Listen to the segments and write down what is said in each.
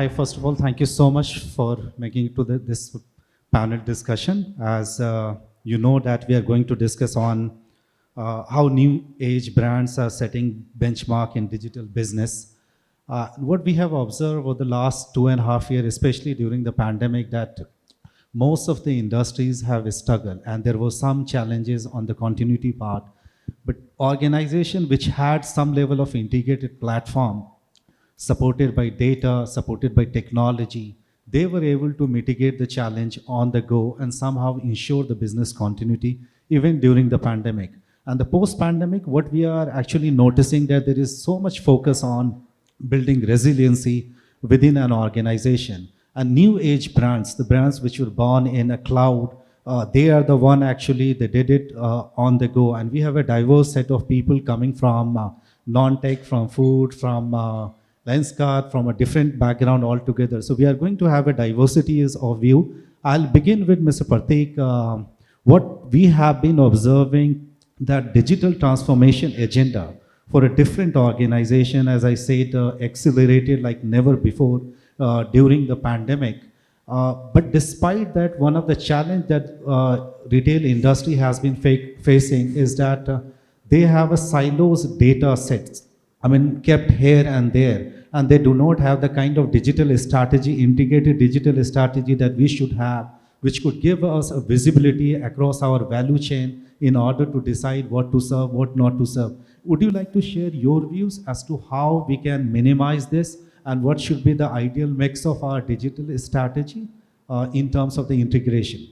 Hi, first of all, thank you so much for making it to this panel discussion. As you know that we are going to discuss on how new age brands are setting benchmark in digital business. What we have observed over the last 2.5 years, especially during the pandemic, that most of the industries have struggled and there were some challenges on the continuity part. But organization which had some level of integrated platform supported by data, supported by technology, they were able to mitigate the challenge on the go and somehow ensure the business continuity even during the pandemic. And the post-pandemic, what we are actually noticing that there is so much focus on building resiliency within an organization. And new age brands, the brands which were born in a cloud, they are the one actually, they did it on the go. And we have a diverse set of people coming from non-tech, from food, from Lenskart, from a different background altogether. So we are going to have a diversity of view. I'll begin with Mr. Pratik. What we have been observing, that digital transformation agenda for a different organization, as I said, accelerated like never before during the pandemic. But despite that, one of the challenges that retail industry has been facing is that they have a silos data sets, I mean, kept here and there, and they do not have the kind of digital strategy, integrated digital strategy that we should have, which could give us a visibility across our value chain in order to decide what to serve, what not to serve. Would you like to share your views as to how we can minimize this and what should be the ideal mix of our digital strategy in terms of the integration?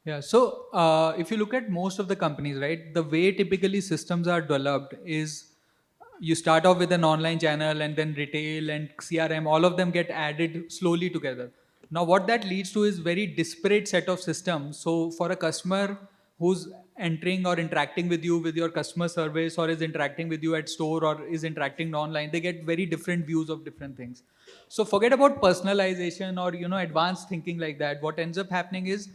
Yeah, so if you look at most of the companies, right, the way typically systems are developed is you start off with an online channel and then retail and CRM, all of them get added slowly together. Now what that leads to is very disparate set of systems. So for a customer who's entering or interacting with you with your customer service or is interacting with you at store or is interacting online, they get very different views of different things. So forget about personalization or advanced thinking like that. What ends up happening is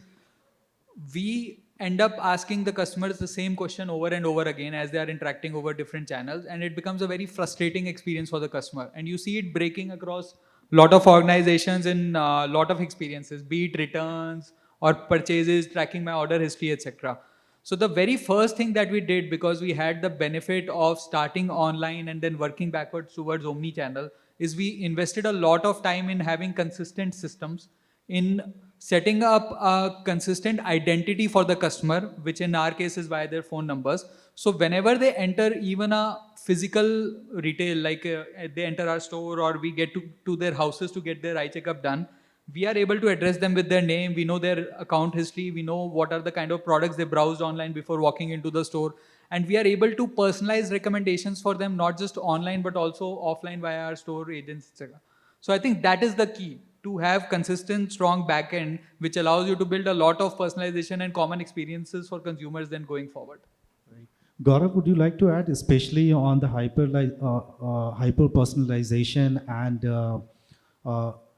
we end up asking the customers the same question over and over again as they are interacting over different channels, and it becomes a very frustrating experience for the customer. And you see it breaking across a lot of organizations in a lot of experiences, be it returns or purchases, tracking my order history, etc. So the very first thing that we did, because we had the benefit of starting online and then working backwards towards omni-channel, is we invested a lot of time in having consistent systems, in setting up a consistent identity for the customer, which in our case is via their phone numbers. So whenever they enter even a physical retail, like they enter our store or we get to their houses to get their eye checkup done, we are able to address them with their name. We know their account history. We know what are the kind of products they browsed online before walking into the store. And we are able to personalize recommendations for them, not just online, but also offline via our store agents, etc. So I think that is the key, to have consistent, strong backend, which allows you to build a lot of personalization and common experiences for consumers then going forward. Right. Gaurav, would you like to add, especially on the hyper personalization and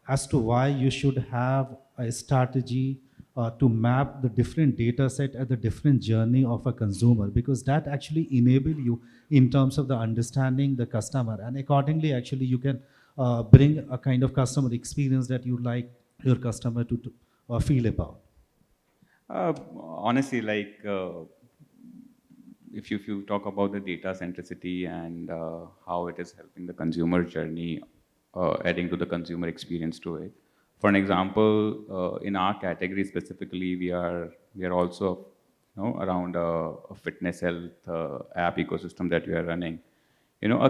as to why you should have a strategy to map the different data set at the different journey of a consumer, because that actually enable you in terms of the understanding the customer, and accordingly actually you can bring a kind of customer experience that you like your customer to feel about. Honestly, like if you talk about the data centricity and how it is helping the consumer journey, adding to the consumer experience to it. For an example, in our category specifically, we are also around a fitness health app ecosystem that we are running. A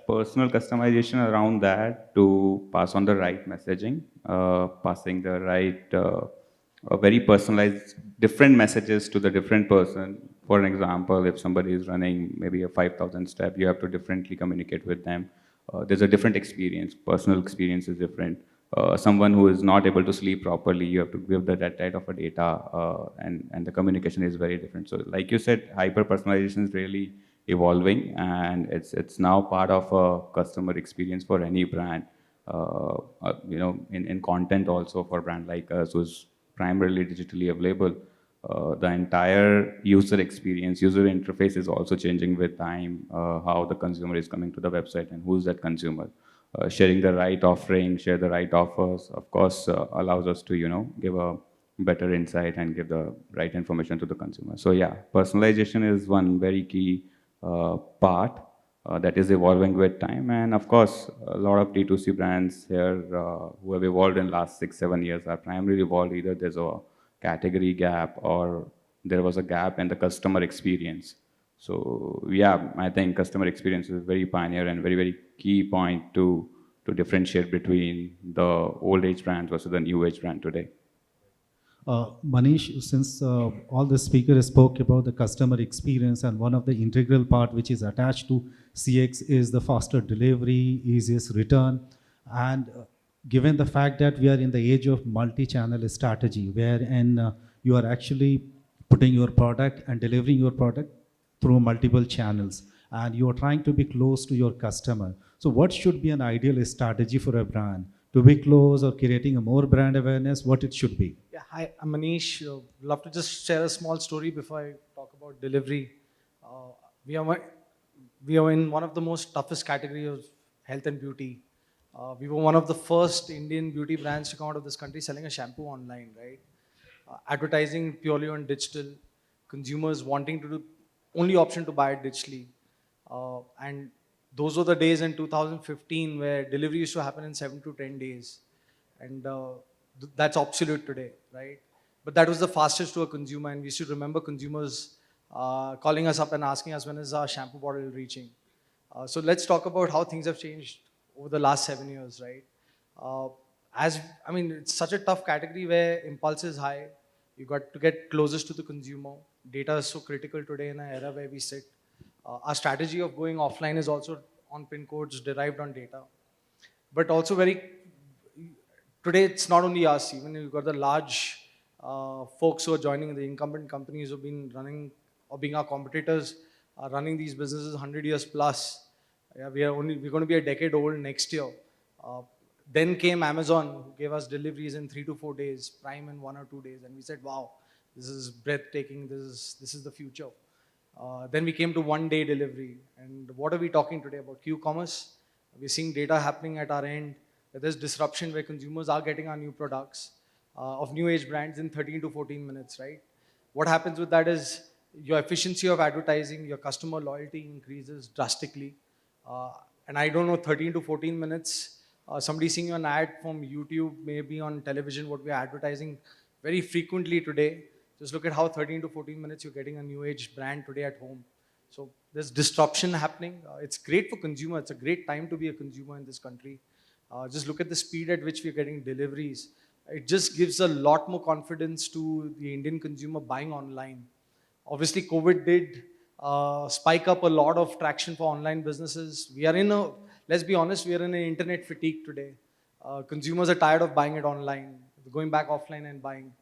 personal customization around that to pass on the right messaging, passing the right, very personalized, different messages to the different person. For an example, if somebody is running maybe a 5,000 step, you have to differently communicate with them. There's a different experience. Personal experience is different. Someone who is not able to sleep properly, you have to give that type of a data, and the communication is very different. So like you said, hyper personalization is really evolving, and it's now part of a customer experience for any brand. In content also for a brand like us, who's primarily digitally available. the entire user experience, user interface is also changing with time, how the consumer is coming to the website and who's that consumer. Sharing the right offering, share the right offers, of course, allows us to, give a better insight and give the right information to the consumer. So yeah, personalization is one very key part that is evolving with time. And of course, a lot of D2C brands here who have evolved in last 6-7 years are primarily evolved. Either there's a category gap or there was a gap in the customer experience. So yeah, I think customer experience is very pioneer and very, very key point to differentiate between the old age brand versus the new age brand today. Manish, since all the speakers spoke about the customer experience, and one of the integral part which is attached to CX is the faster delivery, easiest return, and given the fact that we are in the age of multi-channel strategy, wherein you are actually putting your product and delivering your product through multiple channels, and you are trying to be close to your customer. So what should be an ideal strategy for a brand? To be close or creating a more brand awareness, what it should be? Yeah, hi, I'm Manish. Love to just share a small story before I talk about delivery. We are in one of the most toughest category of health and beauty. We were one of the first Indian beauty brands to come out of this country selling a shampoo online, right? Advertising purely on digital, consumers wanting to do only option to buy it digitally. And those were the days in 2015 where delivery used to happen in 7 to 10 days. And that's obsolete today, right? But that was the fastest to a consumer, and we should remember consumers calling us up and asking us when is our shampoo bottle reaching. So let's talk about how things have changed over the last 7 years, right? It's such a tough category where impulse is high. You got to get closest to the consumer. Data is so critical today in an era where we sit. Our strategy of going offline is also on pin codes derived on data. But also today it's not only us, even you've got the large folks who are joining the incumbent companies who've been running or being our competitors, are running these businesses 100 years plus. Yeah, we're going to be a decade old next year. Then came Amazon, who gave us deliveries in 3 to 4 days, Prime in 1 or 2 days, and we said, wow, this is breathtaking, this is the future. Then we came to 1-day delivery. And what are we talking today about? Q-commerce. We're seeing data happening at our end. There's disruption where consumers are getting our new products of new age brands in 13 to 14 minutes, right? What happens with that is your efficiency of advertising, your customer loyalty increases drastically. And I don't know, 13 to 14 minutes, somebody seeing an ad from YouTube, maybe on television, what we are advertising very frequently today. Just look at how 13 to 14 minutes you're getting a new age brand today at home. So there's disruption happening. It's great for consumer. It's a great time to be a consumer in this country. Just look at the speed at which we're getting deliveries. It just gives a lot more confidence to the Indian consumer buying online. Obviously, COVID did spike up a lot of traction for online businesses. Let's be honest, we are in an internet fatigue today. Consumers are tired of buying it online, going back offline and buying.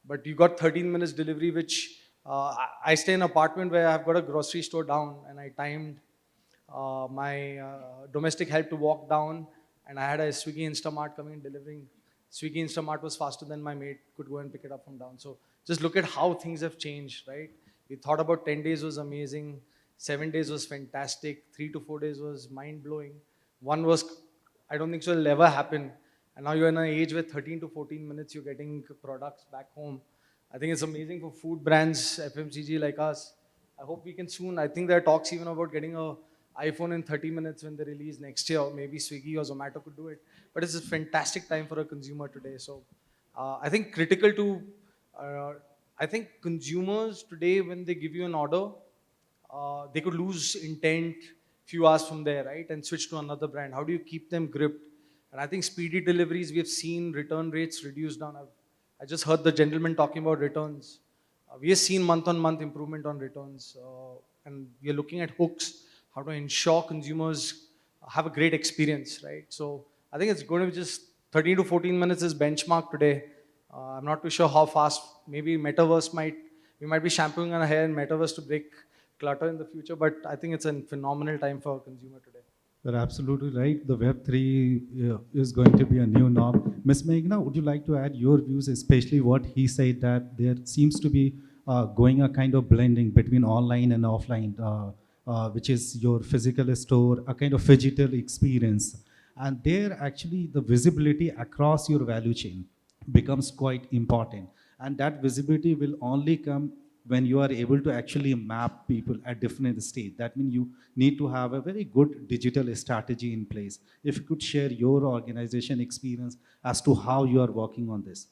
But you got 13 minutes delivery, which I stay in an apartment where I've got a grocery store down, and I timed my domestic help to walk down, and I had a Swiggy Instamart coming and delivering. Swiggy Instamart was faster than my mate could go and pick it up from down. So just look at how things have changed, right? We thought about 10 days was amazing, 7 days was fantastic, 3 to 4 days was mind-blowing. One was, I don't think so it'll ever happen. And now you're in an age where 13 to 14 minutes you're getting products back home. I think it's amazing for food brands, FMCG like us. I hope we can soon. I think there are talks even about getting an iPhone in 30 minutes when they release next year. Maybe Swiggy or Zomato could do it. But it's a fantastic time for a consumer today. So I think critical to, I think consumers today, when they give you an order, they could lose intent few hours from there, right? And switch to another brand. How do you keep them gripped? And I think speedy deliveries, we have seen return rates reduce down. I just heard the gentleman talking about returns. We have seen month-on-month improvement on returns. And we are looking at hooks, how to ensure consumers have a great experience, right? So I think it's going to be just 13 to 14 minutes is benchmark today. I'm not too sure how fast, maybe metaverse we might be shampooing our hair in metaverse to break clutter in the future, but I think it's a phenomenal time for a consumer today. You're absolutely right. The Web3 is going to be a new norm. Ms. Meghana, would you like to add your views, especially what he said that there seems to be going a kind of blending between online and offline, which is your physical store, a kind of phygital experience. And there actually the visibility across your value chain becomes quite important. And that visibility will only come when you are able to actually map people at different stages. That means you need to have a very good digital strategy in place. If you could share your organization experience as to how you are working on this.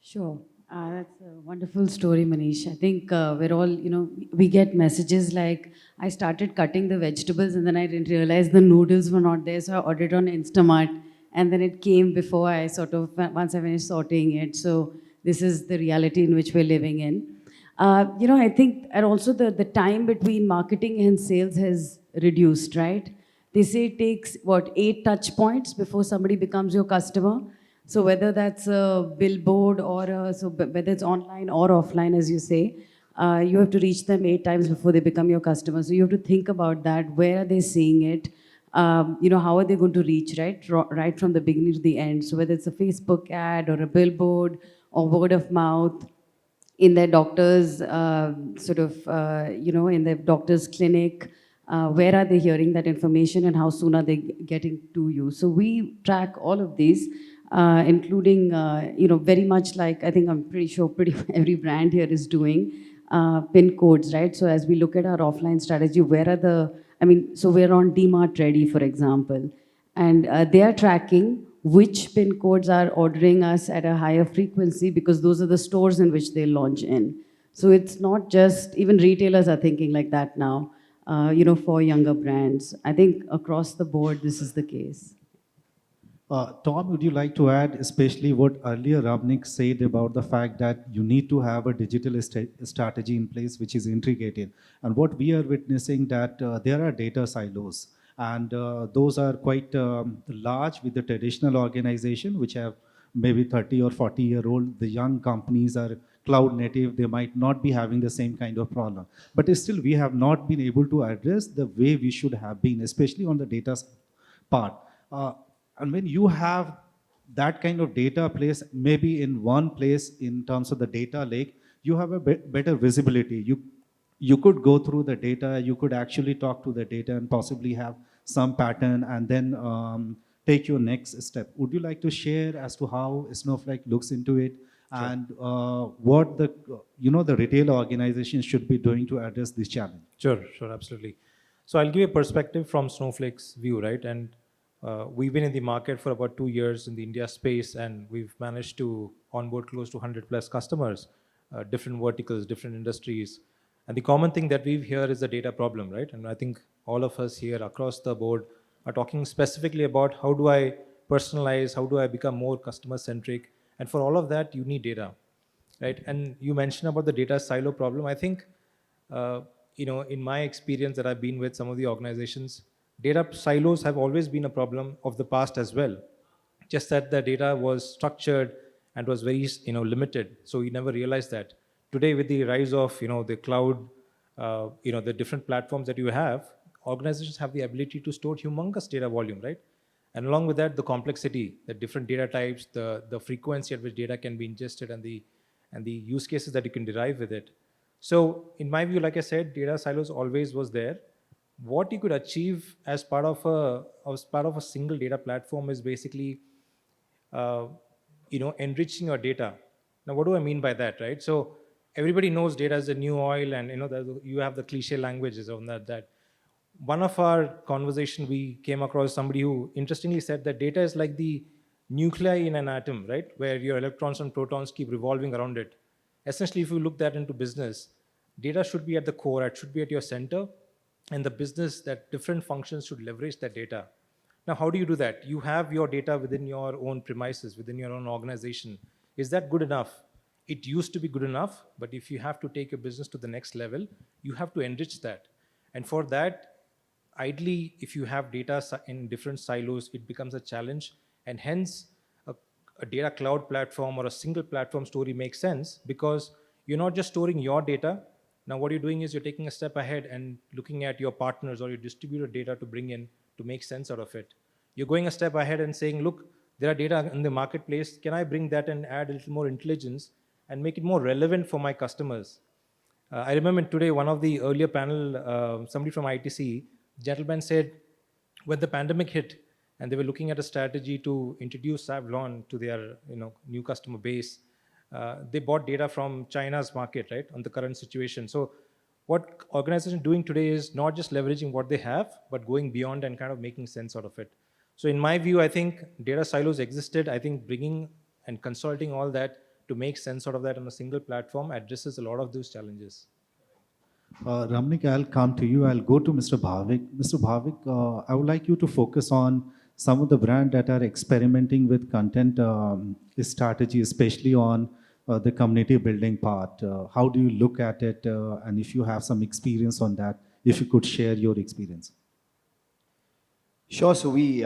Sure. That's a wonderful story, Manish. I think we're all, we get messages like, I started cutting the vegetables and then I didn't realize the noodles were not there, so I ordered on Instamart and then it came before I once I finished sauteing it. So this is the reality in which we're living in. I think, and also the time between marketing and sales has reduced, right? They say it takes, 8 touch points before somebody becomes your customer. So whether that's a billboard or whether it's online or offline, as you say, you have to reach them 8 times before they become your customer. So you have to think about that. Where are they seeing it? How are they going to reach, right? Right from the beginning to the end. So whether it's a Facebook ad or a billboard or word of mouth, in their doctor's in their doctor's clinic, where are they hearing that information and how soon are they getting to you? So we track all of these, including, very much like, I think I'm pretty sure every brand here is doing, pin codes, right? So as we look at our offline strategy, so we're on DMart Ready, for example, and they are tracking which pin codes are ordering us at a higher frequency because those are the stores in which they launch in. So it's not just, even retailers are thinking like that now, for younger brands. I think across the board, this is the case. Tom, would you like to add, especially what earlier Ramneek said about the fact that you need to have a digital strategy in place which is integrated. And what we are witnessing that there are data silos. And those are quite large with the traditional organization, which have maybe 30 or 40-year-old. The young companies are cloud native. They might not be having the same kind of problem. But still, we have not been able to address the way we should have been, especially on the data part. And when you have that kind of data place, maybe in one place in terms of the data lake, you have a better visibility. You could go through the data, you could actually talk to the data and possibly have some pattern and then take your next step. Would you like to share as to how Snowflake looks into it? Sure. And what the retail organization should be doing to address this challenge? Sure, absolutely. So I'll give you a perspective from Snowflake's view, right? And we've been in the market for about 2 years in the India space, and we've managed to onboard close to 100 plus customers, different verticals, different industries. And the common thing that we hear is the data problem, right? And I think all of us here across the board are talking specifically about how do I personalize, how do I become more customer centric? And for all of that, you need data, right? And you mentioned about the data silo problem. I think, in my experience that I've been with some of the organizations, data silos have always been a problem of the past as well. Just that the data was structured and was very, limited. So we never realized that. Today, with the rise of, the cloud, the different platforms that you have, organizations have the ability to store humongous data volume, right? And along with that, the complexity, the different data types, the frequency at which data can be ingested, and the use cases that you can derive with it. So in my view, like I said, data silos always was there. What you could achieve as part of a single data platform is basically, enriching your data. Now, what do I mean by that, right? So everybody knows data is the new oil, and you have the cliche languages on that. One of our conversation, we came across somebody who interestingly said that data is like the nuclei in an atom, right? Where your electrons and protons keep revolving around it. Essentially, if you look that into business, data should be at the core, it should be at your center, and the business that different functions should leverage that data. Now, how do you do that? You have your data within your own premises, within your own organization. Is that good enough? It used to be good enough, but if you have to take your business to the next level, you have to enrich that. And for that, ideally, if you have data in different silos, it becomes a challenge, and hence a data cloud platform or a single platform story makes sense because you're not just storing your data. Now what you're doing is you're taking a step ahead and looking at your partners or your distributor data to bring in to make sense out of it. You're going a step ahead and saying, look, there are data in the marketplace. Can I bring that and add a little more intelligence and make it more relevant for my customers? I remember today, one of the earlier panel, somebody from ITC, gentleman said, when the pandemic hit and they were looking at a strategy to introduce Savlon to their new customer base, they bought data from China's market, right, on the current situation. So what organizations are doing today is not just leveraging what they have, but going beyond and kind of making sense out of it. So in my view, I think data silos existed. I think bringing and consolidating all that to make sense out of that on a single platform addresses a lot of those challenges. Ramneek, I'll come to you. I'll go to Mr. Bhavik. Mr. Bhavik, I would like you to focus on some of the brands that are experimenting with content strategy, especially on the community building part. How do you look at it? And if you have some experience on that, if you could share your experience. Sure. So we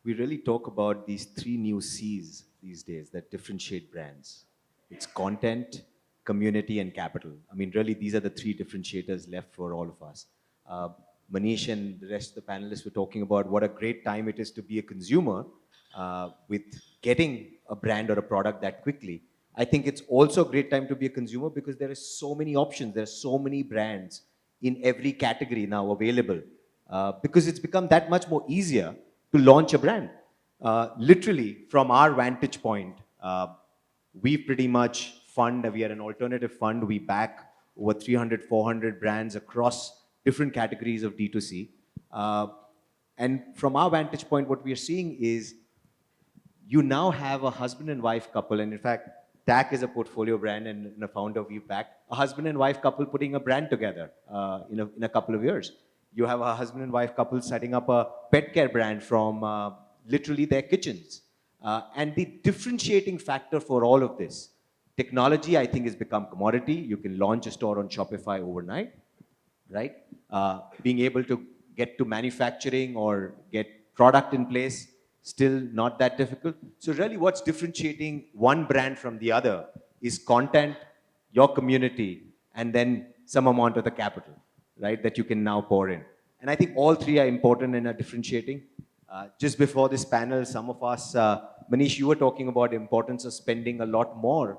really talk about these 3 new C's these days that differentiate brands. It's content, community, and capital. I mean, really, these are the 3 differentiators left for all of us. Manish and the rest of the panelists were talking about what a great time it is to be a consumer with getting a brand or a product that quickly. I think it's also a great time to be a consumer because there are so many options. There are so many brands in every category now available because it's become that much more easier to launch a brand. Literally, from our vantage point, we pretty much we are an alternative fund. We back over 300, 400 brands across different categories of D2C. And from our vantage point, what we are seeing is you now have a husband and wife couple, and in fact, TAC is a portfolio brand and a founder we've backed, a husband and wife couple putting a brand together in a couple of years. You have a husband and wife couple setting up a pet care brand from literally their kitchens. And the differentiating factor for all of this, technology, I think, has become commodity. You can launch a store on Shopify overnight, right? Being able to get to manufacturing or get product in place, still not that difficult. So really what's differentiating one brand from the other is content, your community, and then some amount of the capital, right, that you can now pour in. And I think all 3 are important and are differentiating. Just before this panel, some of us, Manish, you were talking about the importance of spending a lot more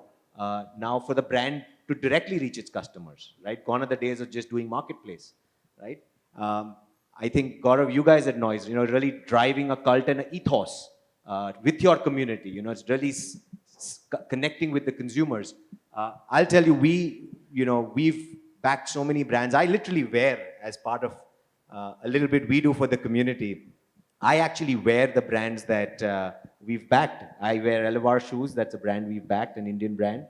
now for the brand to directly reach its customers, right? Gone are the days of just doing marketplace, right? I think, Gaurav, you guys at Noise, really driving a cult and an ethos with your community. It's really connecting with the consumers. I'll tell you, we've backed so many brands. I literally wear, as part of a little bit we do for the community, I actually wear the brands that we've backed. I wear Elevar shoes, that's a brand we've backed, an Indian brand.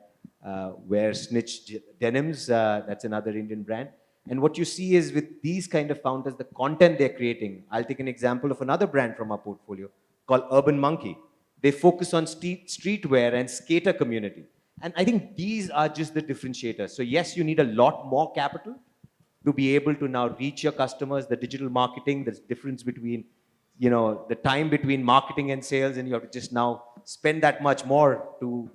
Wear Snitch denims, that's another Indian brand. And what you see is with these kind of founders, the content they're creating. I'll take an example of another brand from our portfolio called Urban Monkey. They focus on streetwear and skater community. And I think these are just the differentiators. So yes, you need a lot more capital to be able to now reach your customers, the digital marketing, the difference between the time between marketing and sales, and you have to just now spend that much more to,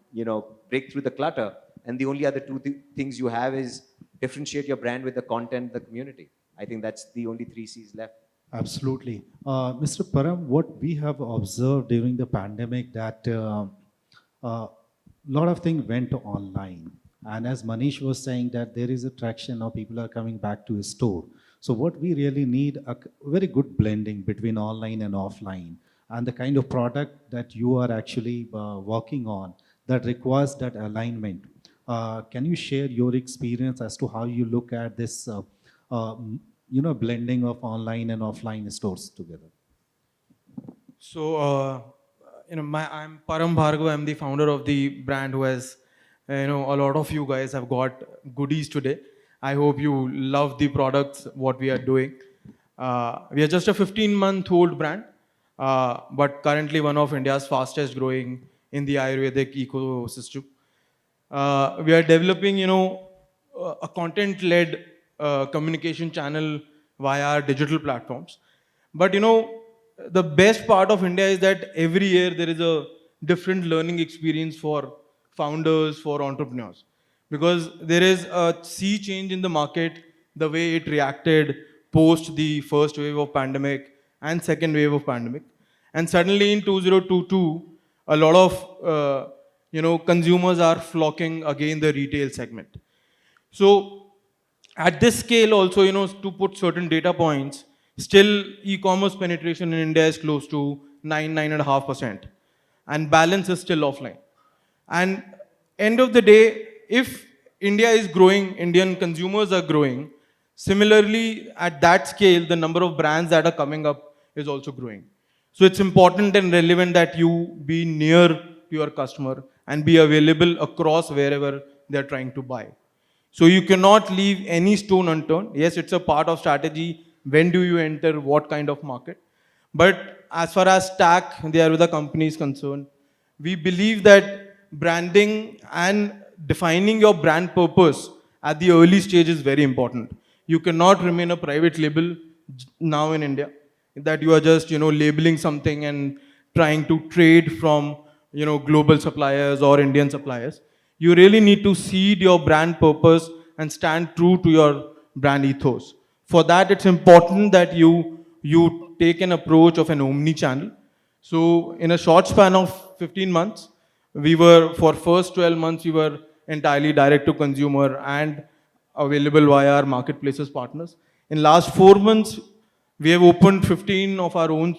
break through the clutter. And the only other 2 things you have is differentiate your brand with the content, the community. I think that's the only 3 C's left. Absolutely. Mr. Param, what we have observed during the pandemic that a lot of things went online. And as Manish was saying that there is a traction now, people are coming back to a store. So what we really need a very good blending between online and offline, and the kind of product that you are actually working on that requires that alignment. Can you share your experience as to how you look at this, blending of online and offline stores together? So, I'm Param Bhargava. I'm the founder of the brand who has, a lot of you guys have got goodies today. I hope you love the products, what we are doing. We are just a 15-month-old brand, but currently one of India's fastest growing in the Ayurvedic ecosystem. We are developing, a content-led communication channel via our digital platforms. But, the best part of India is that every year there is a different learning experience for founders, for entrepreneurs. Because there is a sea change in the market, the way it reacted post the first wave of pandemic and second wave of pandemic. And suddenly in 2022, a lot of consumers are flocking again the retail segment. So At this scale also, to put certain data points, still e-commerce penetration in India is close to 9.5%, and balance is still offline. And end of the day, if India is growing, Indian consumers are growing, similarly at that scale, the number of brands that are coming up is also growing. So it's important and relevant that you be near to your customer and be available across wherever they're trying to buy. So you cannot leave any stone unturned. Yes, it's a part of strategy. When do you enter what kind of market? But as far as Stack, the Ayurveda company is concerned, we believe that branding and defining your brand purpose at the early stage is very important. You cannot remain a private label now in India, that you are just labeling something and trying to trade from global suppliers or Indian suppliers. You really need to seed your brand purpose and stand true to your brand ethos. For that, it's important that you take an approach of an omni-channel. So in a short span of 15 months, for first 12 months, we were entirely direct to consumer and available via our marketplaces partners. In last 4 months, we have opened 15 of our own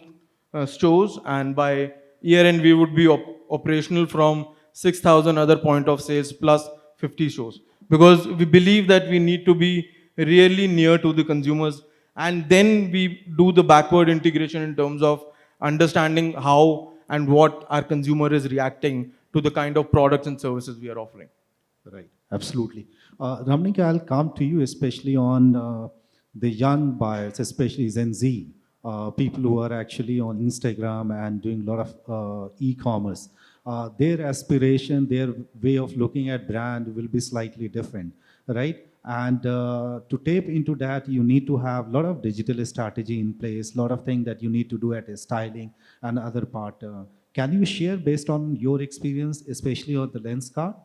stores, and by year end, we would be operational from 6,000 other point of sales plus 50 stores. Because we believe that we need to be really near to the consumers, and then we do the backward integration in terms of understanding how and what our consumer is reacting to the kind of products and services we are offering. Right, absolutely. Ramneek, I'll come to you, especially on the young buyers, especially Gen Z, people who are actually on Instagram and doing a lot of e-commerce. Their aspiration, their way of looking at brand will be slightly different, right? And to tap into that, you need to have a lot of digital strategy in place, a lot of things that you need to do at a styling and other part. Can you share based on your experience, especially on the Lenskart,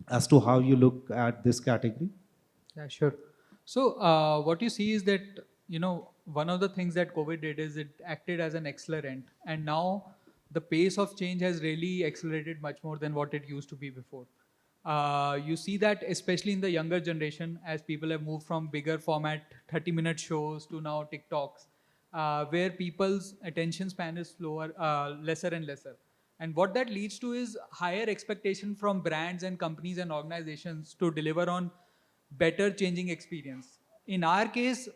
as to how you look at this category? Yeah, sure. So what you see is that, one of the things that COVID did is it acted as an accelerant. And now the pace of change has really accelerated much more than what it used to be before. You see that especially in the younger generation, as people have moved from bigger format 30-minute shows to now TikToks, where people's attention span is lesser and lesser. And what that leads to is higher expectation from brands and companies and organizations to deliver on better changing experience. In our case,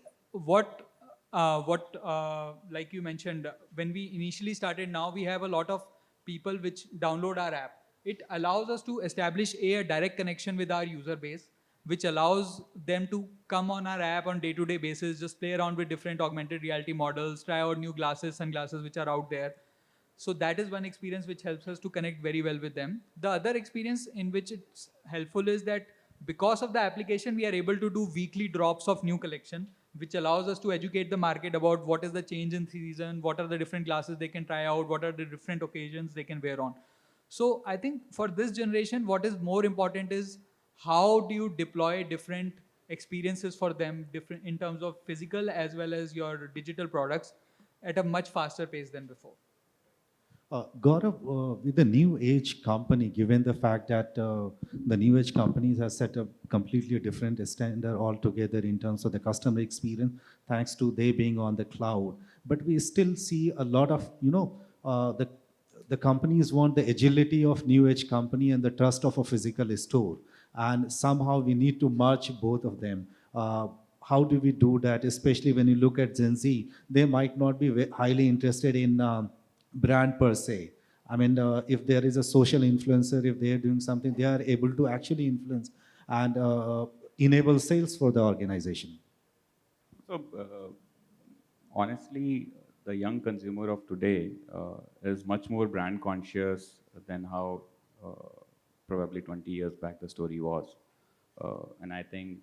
like you mentioned, when we initially started, now we have a lot of people which download our app. It allows us to establish a direct connection with our user base, which allows them to come on our app on day-to-day basis, just play around with different augmented reality models, try out new sunglasses which are out there. So that is one experience which helps us to connect very well with them. The other experience in which it's helpful is that because of the application, we are able to do weekly drops of new collection, which allows us to educate the market about what is the change in season, what are the different glasses they can try out, what are the different occasions they can wear on. So I think for this generation, what is more important is how do you deploy different experiences for them, different in terms of physical as well as your digital products at a much faster pace than before. Gaurav, with the new age company, given the fact that the new age companies have set a completely different standard altogether in terms of the customer experience, thanks to they being on the cloud, but we still see a lot of, the companies want the agility of new age company and the trust of a physical store. And somehow we need to merge both of them. How do we do that? Especially when you look at Gen Z, they might not be highly interested in brand per se. I mean, if there is a social influencer, if they are doing something, they are able to actually influence and enable sales for the organization. So, honestly, the young consumer of today is much more brand conscious than how probably 20 years back the story was. And I think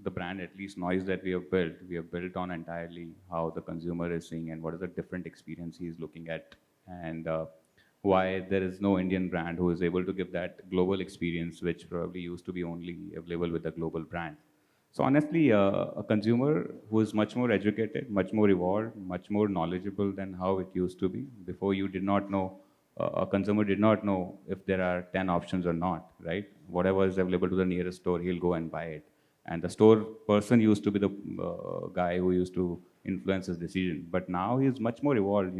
the brand, at least noise that we have built on entirely how the consumer is seeing and what is the different experience he is looking at, and why there is no Indian brand who is able to give that global experience, which probably used to be only available with a global brand. So honestly, a consumer who is much more educated, much more evolved, much more knowledgeable than how it used to be. Before, you did not know, a consumer did not know if there are 10 options or not, right? Whatever is available to the nearest store, he'll go and buy it. And the store person used to be the guy who used to influence his decision. But now he's much more evolved,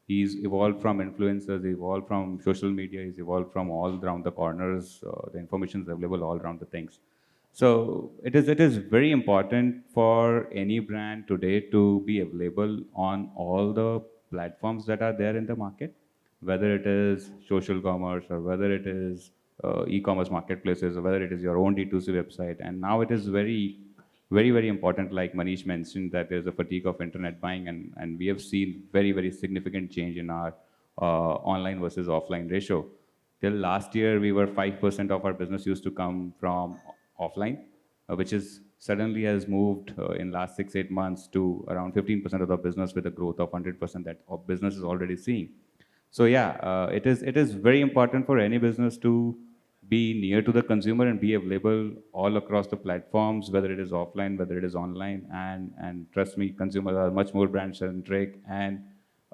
he's evolved from influencers, evolved from social media, he's evolved from all around the corners, the information is available all around the things. So it is very important for any brand today to be available on all the platforms that are there in the market, whether it is social commerce or whether it is e-commerce marketplaces or whether it is your own D2C website. And now it is very, very, very important, like Manish mentioned, that there's a fatigue of internet buying, and we have seen very, very significant change in our online versus offline ratio. Till last year, we were 5% of our business used to come from offline, which is suddenly has moved in last 6-8 months to around 15% of the business, with a growth of 100% that our business is already seeing. So yeah, it is very important for any business to be near to the consumer and be available all across the platforms, whether it is offline, whether it is online. And trust me, consumers are much more brand centric, and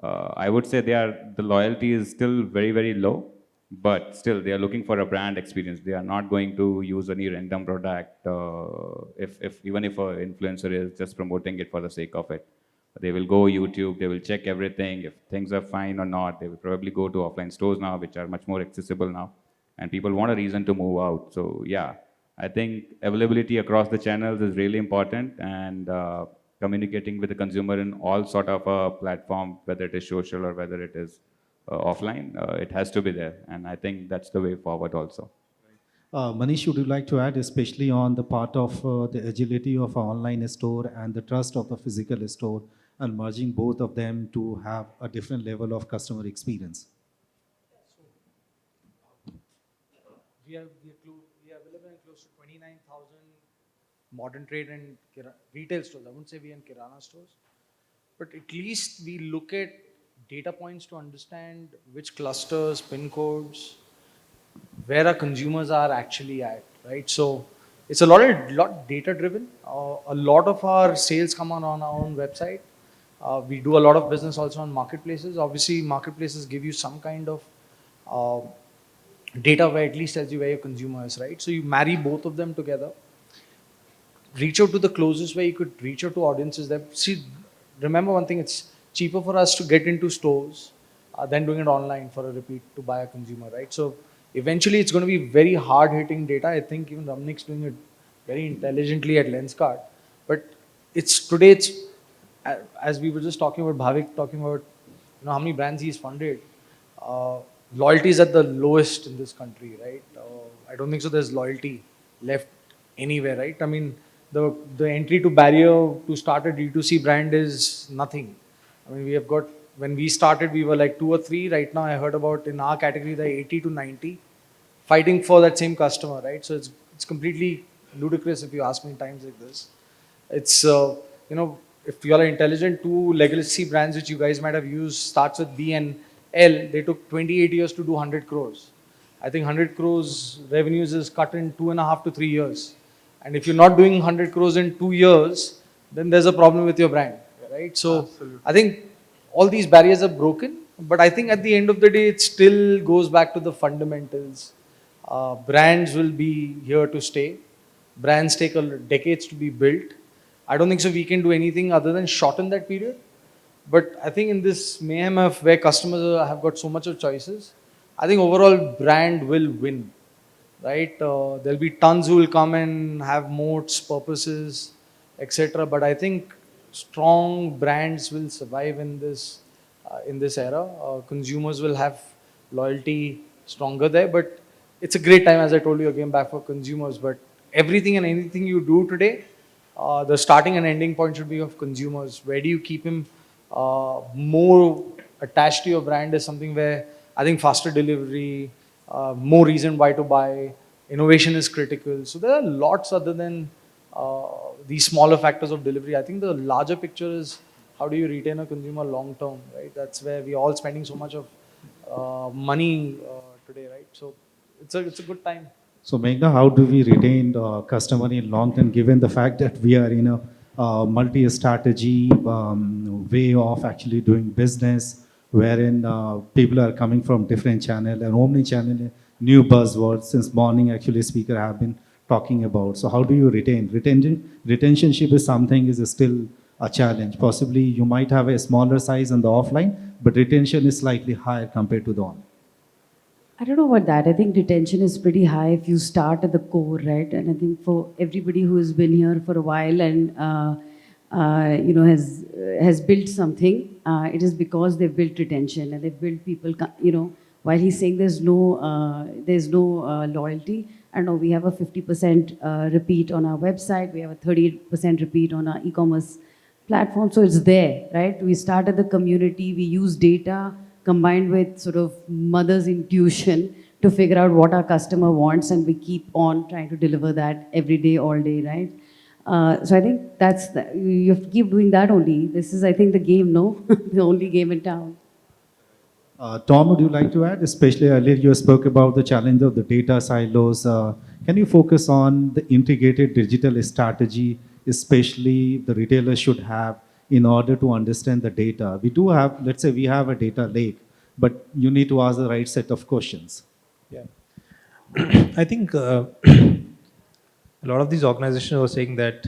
I would say the loyalty is still very, very low, but still they are looking for a brand experience. They are not going to use any random product, even if an influencer is just promoting it for the sake of it. They will go YouTube, they will check everything. If things are fine or not, they will probably go to offline stores now, which are much more accessible now. And people want a reason to move out. So yeah, I think availability across the channels is really important, and communicating with the consumer in all sort of a platform, whether it is social or whether it is offline, it has to be there. And I think that's the way forward also. Manish, would you like to add, especially on the part of the agility of an online store and the trust of the physical store, and merging both of them to have a different level of customer experience? We are available in close to 29,000 modern trade and retail stores. I wouldn't say we are in Kirana stores, but at least we look at data points to understand which clusters, pin codes, where our consumers are actually at, right? So it's a lot data driven. A lot of our sales come on our own website. We do a lot of business also on marketplaces. Obviously, marketplaces give you some kind of data where at least tells you where your consumer is, right? So you marry both of them together. Reach out to the closest where you could reach out to audiences there. See, remember one thing, it's cheaper for us to get into stores than doing it online for a repeat to buy a consumer, right? So eventually it's going to be very hard hitting data. I think even Ramneek's doing it very intelligently at Lenskart. But today it's, as we were just talking about, Bhavik talking about how many brands he's funded. Loyalty is at the lowest in this country, right? I don't think so there's loyalty left anywhere, right? I mean, the entry to barrier to start a D2C brand is nothing. I mean, we have got, when we started, we were like 2 or 3. Right now, I heard about in our category, there are 80 to 90 fighting for that same customer, right? So it's completely ludicrous if you ask me in times like this. It's, if you are intelligent, 2 legacy brands which you guys might have used starts with B and L, they took 28 years to do 100 crores. I think 100 crores revenues is cut in 2.5 to 3 years. And if you're not doing 100 crores in 2 years, then there's a problem with your brand, right? So absolutely. I think all these barriers are broken, but I think at the end of the day, it still goes back to the fundamentals. Brands will be here to stay. Brands take decades to be built. I don't think so we can do anything other than shorten that period. But I think in this mayhem of where customers have got so much of choices, I think overall brand will win, right? There'll be tons who will come and have moats, purposes, etc. But I think strong brands will survive in this era. Consumers will have loyalty stronger there. But it's a great time, as I told you again, back for consumers. But everything and anything you do today, the starting and ending point should be of consumers. Where do you keep him more attached to your brand is something where I think faster delivery, more reason why to buy, innovation is critical. So there are lots other than these smaller factors of delivery. I think the larger picture is how do you retain a consumer long term, right? That's where we're all spending so much of money today, right? So it's a good time. So Meghna, how do we retain the customer in long term, given the fact that we are in a multi-strategy way of actually doing business, wherein people are coming from different channels, and omni-channel, new buzzwords. Since morning, actually, speaker have been talking about. So how do you retain? Retentionship is something is still a challenge. Possibly you might have a smaller size on the offline, but retention is slightly higher compared to the on. I don't know about that. I think retention is pretty high if you start at the core, right? And I think for everybody who has been here for a while and has built something, it is because they've built retention and they've built people. While he's saying there's no loyalty, I know we have a 50% repeat on our website. We have a 38% repeat on our e-commerce platform. So it's there, right? We started the community. We use data combined with sort of mother's intuition to figure out what our customer wants, and we keep on trying to deliver that every day, all day, right? So I think you have to keep doing that only. This is, I think, the game, no? The only game in town. Tom, would you like to add? Especially earlier you spoke about the challenge of the data silos. Can you focus on the integrated digital strategy, especially the retailer should have in order to understand the data? We do have, let's say we have a data lake, but you need to ask the right set of questions. Yeah. I think a lot of these organizations are saying that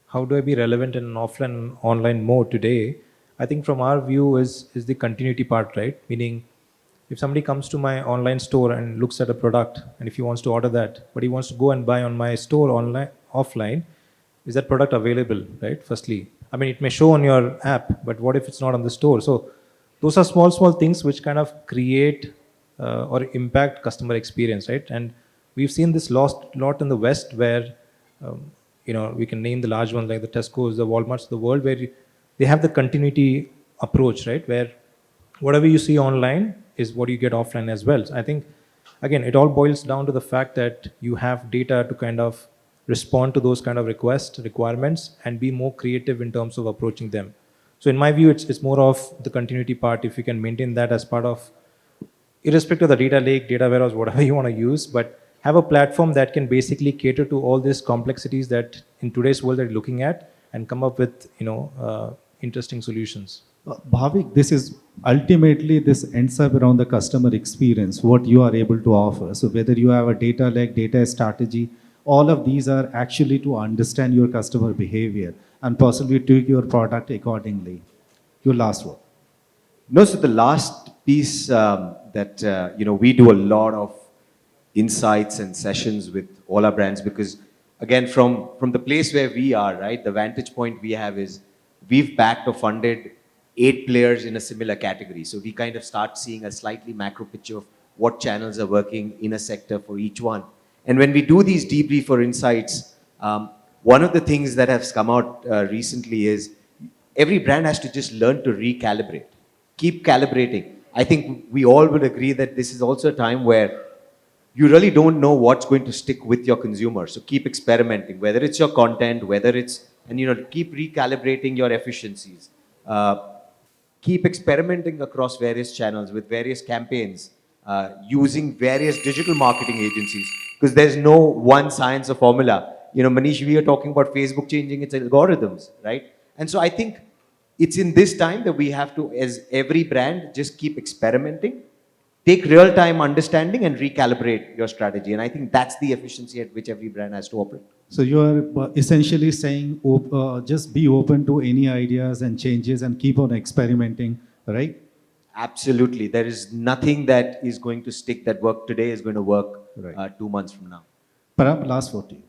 how do I be relevant in an offline and online mode today? I think from our view is the continuity part, right? Meaning if somebody comes to my online store and looks at a product, and if he wants to order that, but he wants to go and buy on my store online, offline, is that product available, right? Firstly, I mean, it may show on your app, but what if it's not on the store? So those are small things which kind of create or impact customer experience, right? And we've seen this lot in the West where, we can name the large ones like the Tesco's, the Walmarts of the world, where they have the continuity approach, right? Where whatever you see online is what you get offline as well. So I think, again, it all boils down to the fact that you have data to kind of respond to those kind of requirements, and be more creative in terms of approaching them. So in my view, it's more of the continuity part. If you can maintain that as part of, irrespective of the data lake, data warehouse, whatever you want to use, but have a platform that can basically cater to all these complexities that in today's world they're looking at, and come up with interesting solutions. Bhavik, this ends up around the customer experience, what you are able to offer. So whether you have a data lake, data strategy, all of these are actually to understand your customer behavior and possibly tweak your product accordingly. Your last word. No, so the last piece that we do a lot of insights and sessions with all our brands, because again, from the place where we are, right, the vantage point we have is we've backed or funded 8 players in a similar category. So we kind of start seeing a slightly macro picture of what channels are working in a sector for each one. And when we do these debrief or insights, one of the things that has come out recently is every brand has to just learn to recalibrate, keep calibrating. I think we all would agree that this is also a time where you really don't know what's going to stick with your consumer. So keep experimenting, whether it's your content, whether it's, keep recalibrating your efficiencies. Keep experimenting across various channels with various campaigns, using various digital marketing agencies, because there's no one science or formula. Manish, we are talking about Facebook changing its algorithms, right? And so I think it's in this time that we have to, as every brand, just keep experimenting, take real-time understanding and recalibrate your strategy. And I think that's the efficiency at which every brand has to operate. So you are essentially saying just be open to any ideas and changes and keep on experimenting, right? Absolutely. There is nothing that is going to stick that work today is going to work 2 months from now. Param, last word to you.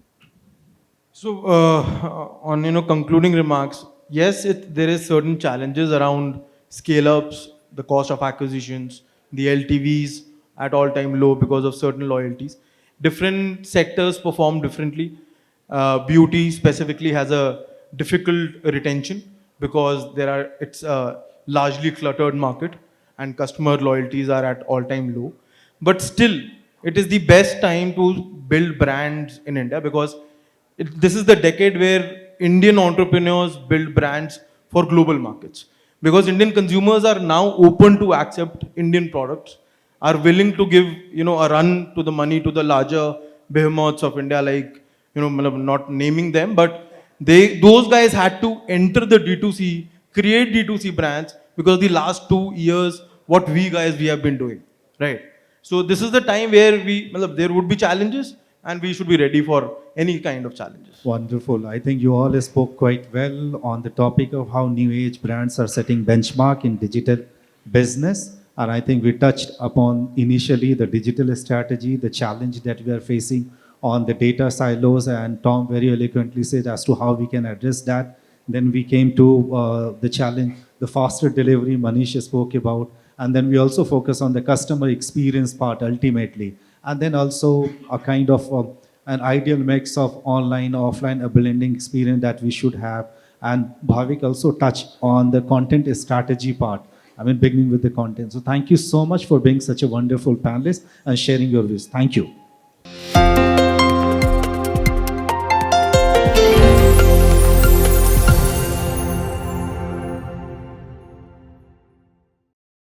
So on concluding remarks, yes, there is certain challenges around scale-ups, the cost of acquisitions, the LTVs at all-time low because of certain loyalties. Different sectors perform differently. Beauty specifically has a difficult retention because it's a largely cluttered market and customer loyalties are at all-time low. But still, it is the best time to build brands in India because this is the decade where Indian entrepreneurs build brands for global markets. Because Indian consumers are now open to accept Indian products, are willing to give a run to the money to the larger behemoths of India, like not naming them, but those guys had to enter the D2C, create D2C brands because the last 2 years we have been doing, right? So this is the time where there would be challenges. and we should be ready for any kind of challenges. Wonderful. I think you all spoke quite well on the topic of how new age brands are setting benchmark in digital business. And I think we touched upon initially the digital strategy, the challenge that we are facing on the data silos, and Tom very eloquently said as to how we can address that. Then we came to the challenge, the faster delivery Manish spoke about, and then we also focus on the customer experience part ultimately, and then also a kind of an ideal mix of online, offline, a blending experience that we should have. And Bhavik also touched on the content strategy part. I mean, beginning with the content. So thank you so much for being such a wonderful panelist and sharing your views. Thank you.